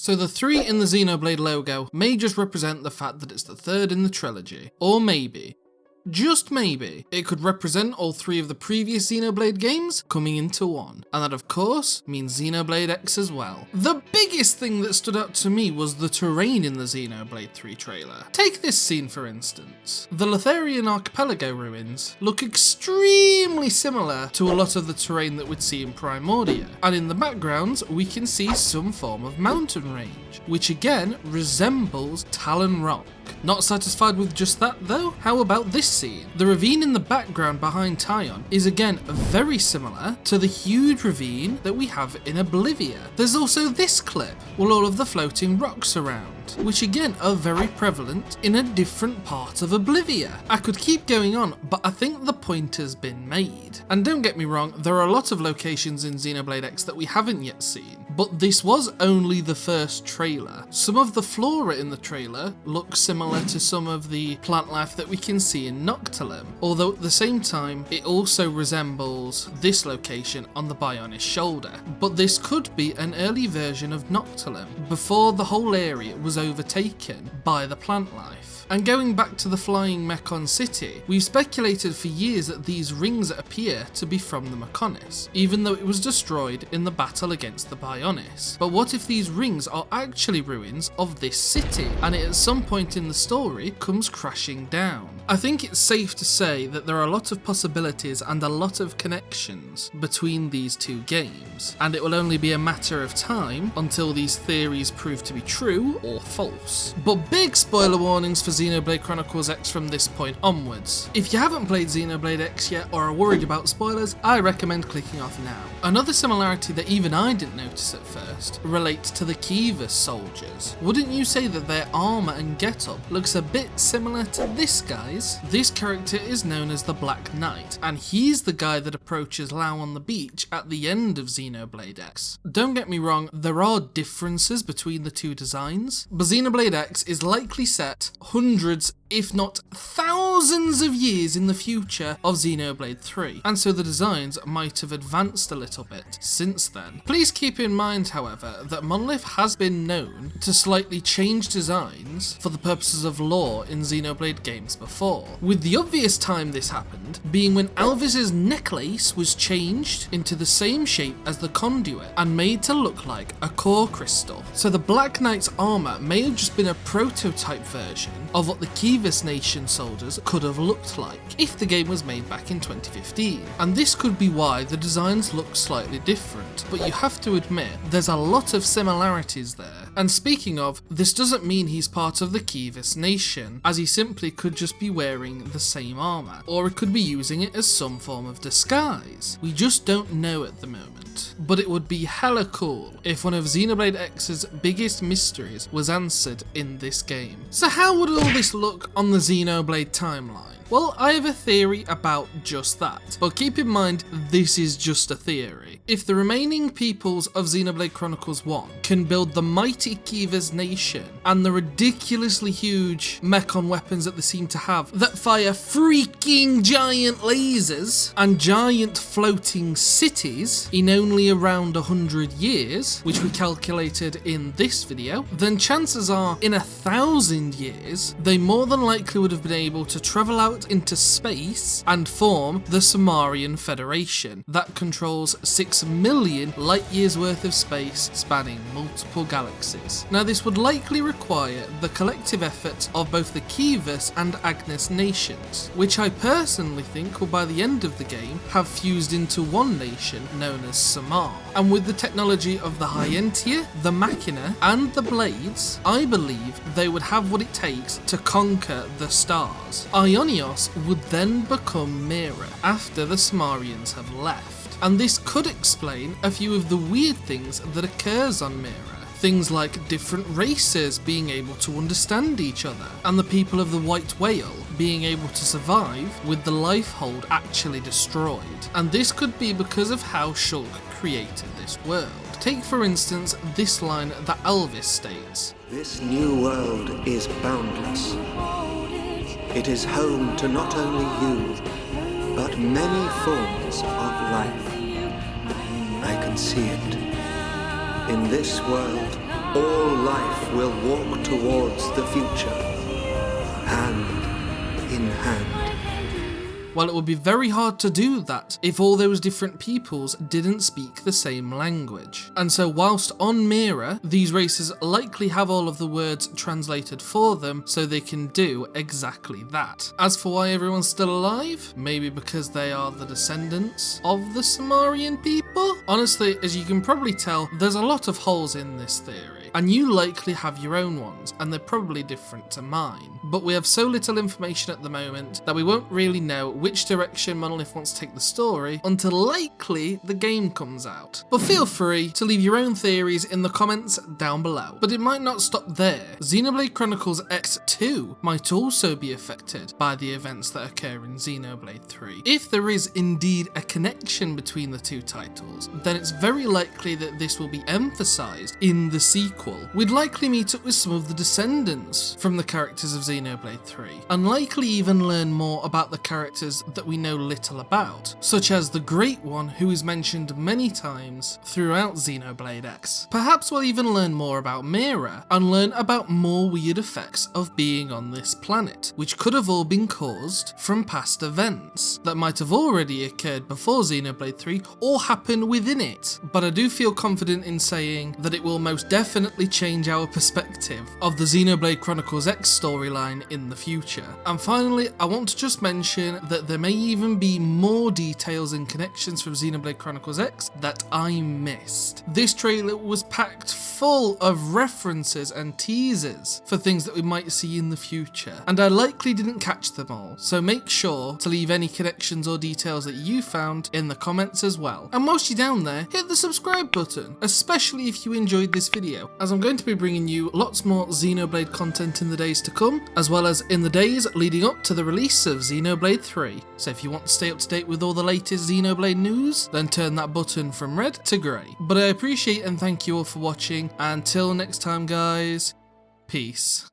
So the 3 in the Xenoblade logo may just represent the fact that it's the 3rd in the trilogy, or maybe, just maybe, it could represent all 3 of the previous Xenoblade games coming into one. And that of course means Xenoblade X as well. The biggest thing that stood out to me was the terrain in the Xenoblade 3 trailer. Take this scene for instance. The Lotharian Archipelago ruins look extremely similar to a lot of the terrain that we'd see in Primordia. And in the background we can see some form of mountain range, which again resembles Talon Rock. Not satisfied with just that though? How about this scene? The ravine in the background behind Tyon is again very similar to the huge ravine that we have in Oblivia. There's also this clip with all of the floating rocks around, which again are very prevalent in a different part of Oblivia. I could keep going on, but I think the point has been made. And don't get me wrong, there are a lot of locations in Xenoblade X that we haven't yet seen, but this was only the first trailer. Some of the flora in the trailer look similar to some of the plant life that we can see in Noctilum, although at the same time it also resembles this location on the Bionis shoulder. But this could be an early version of Noctilum, before the whole area was overtaken by the plant life. And going back to the flying Mechon city, we've speculated for years that these rings appear to be from the Mechonis, even though it was destroyed in the battle against the Bionis. But what if these rings are actually ruins of this city, and it at some point in the story comes crashing down? I think it's safe to say that there are a lot of possibilities and a lot of connections between these 2 games, and it will only be a matter of time until these theories prove to be true or false. But big spoiler warnings for Xenoblade Chronicles X from this point onwards. If you haven't played Xenoblade X yet or are worried about spoilers, I recommend clicking off now. Another similarity that even I didn't notice at first relates to the Kivas soldiers. Wouldn't you say that their armour and getup looks a bit similar to this guy's? This character is known as the Black Knight, and he's the guy that approaches Lao on the beach at the end of Xenoblade X. Don't get me wrong, there are differences between the 2 designs, but Xenoblade X is likely set hundreds, if not thousands of years in the future of Xenoblade 3, and so the designs might have advanced a little bit since then. Please keep in mind, however, that Monolith has been known to slightly change designs for the purposes of lore in Xenoblade games before, with the obvious time this happened being when Alvis's necklace was changed into the same shape as the conduit and made to look like a core crystal. So the Black Knight's armour may have just been a prototype version of what the Kivas Nation soldiers could have looked like if the game was made back in 2015. And this could be why the designs look slightly different, but you have to admit there's a lot of similarities there. And speaking of, this doesn't mean he's part of the Kivas Nation, as he simply could just be wearing the same armour, or it could be using it as some form of disguise. We just don't know at the moment. But it would be hella cool if one of Xenoblade X's biggest mysteries was answered in this game. So how would all this look on the Xenoblade timeline? Well, I have a theory about just that, but keep in mind this is just a theory. If the remaining peoples of Xenoblade Chronicles 1 can build the mighty Kivas Nation and the ridiculously huge Mechon weapons that they seem to have that fire freaking giant lasers and giant floating cities in only around 100 years, which we calculated in this video, then chances are in 1,000 years they more than likely would have been able to travel out into space and form the Samarian Federation that controls 6 million light years worth of space spanning multiple galaxies. Now this would likely require the collective effort of both the Kivas and Agnes nations, which I personally think will by the end of the game have fused into one nation known as Samar. And with the technology of the Hyentia, the Machina and the Blades, I believe they would have what it takes to conquer the stars. Ionios would then become Mira after the Samarians have left, and this could explain a few of the weird things that occurs on Mira. Things like different races being able to understand each other, and the people of the White Whale being able to survive with the life hold actually destroyed. And this could be because of how Shulk created this world. Take for instance this line that Elvis states: "This new world is boundless. It is home to not only you, but many forms of life. I can see it. In this world, all life will walk towards the future, hand in hand. Well, it would be very hard to do that if all those different peoples didn't speak the same language. And so whilst on Mira, these races likely have all of the words translated for them so they can do exactly that. As for why everyone's still alive, maybe because they are the descendants of the Samarian people? Honestly, as you can probably tell, there's a lot of holes in this theory. And you likely have your own ones, and they're probably different to mine. But we have so little information at the moment that we won't really know which direction Monolith wants to take the story until likely the game comes out. But feel free to leave your own theories in the comments down below. But it might not stop there. Xenoblade Chronicles X 2 might also be affected by the events that occur in Xenoblade 3. If there is indeed a connection between the two titles, then it's very likely that this will be emphasised in the sequel. We'd likely meet up with some of the descendants from the characters of Xenoblade 3, and likely even learn more about the characters that we know little about, such as the Great One, who is mentioned many times throughout Xenoblade X. Perhaps we'll even learn more about Mira, and learn about more weird effects of being on this planet, which could have all been caused from past events that might have already occurred before Xenoblade 3 or happen within it. But I do feel confident in saying that it will most definitely change our perspective of the Xenoblade Chronicles X storyline in the future. And finally, I want to just mention that there may even be more details and connections from Xenoblade Chronicles X that I missed. This trailer was packed full of references and teasers for things that we might see in the future, and I likely didn't catch them all, so make sure to leave any connections or details that you found in the comments as well. And whilst you're down there, hit the subscribe button, especially if you enjoyed this video, as I'm going to be bringing you lots more Xenoblade content in the days to come, as well as in the days leading up to the release of Xenoblade 3. So if you want to stay up to date with all the latest Xenoblade news, then turn that button from red to grey. But I appreciate and thank you all for watching, and until next time guys, peace.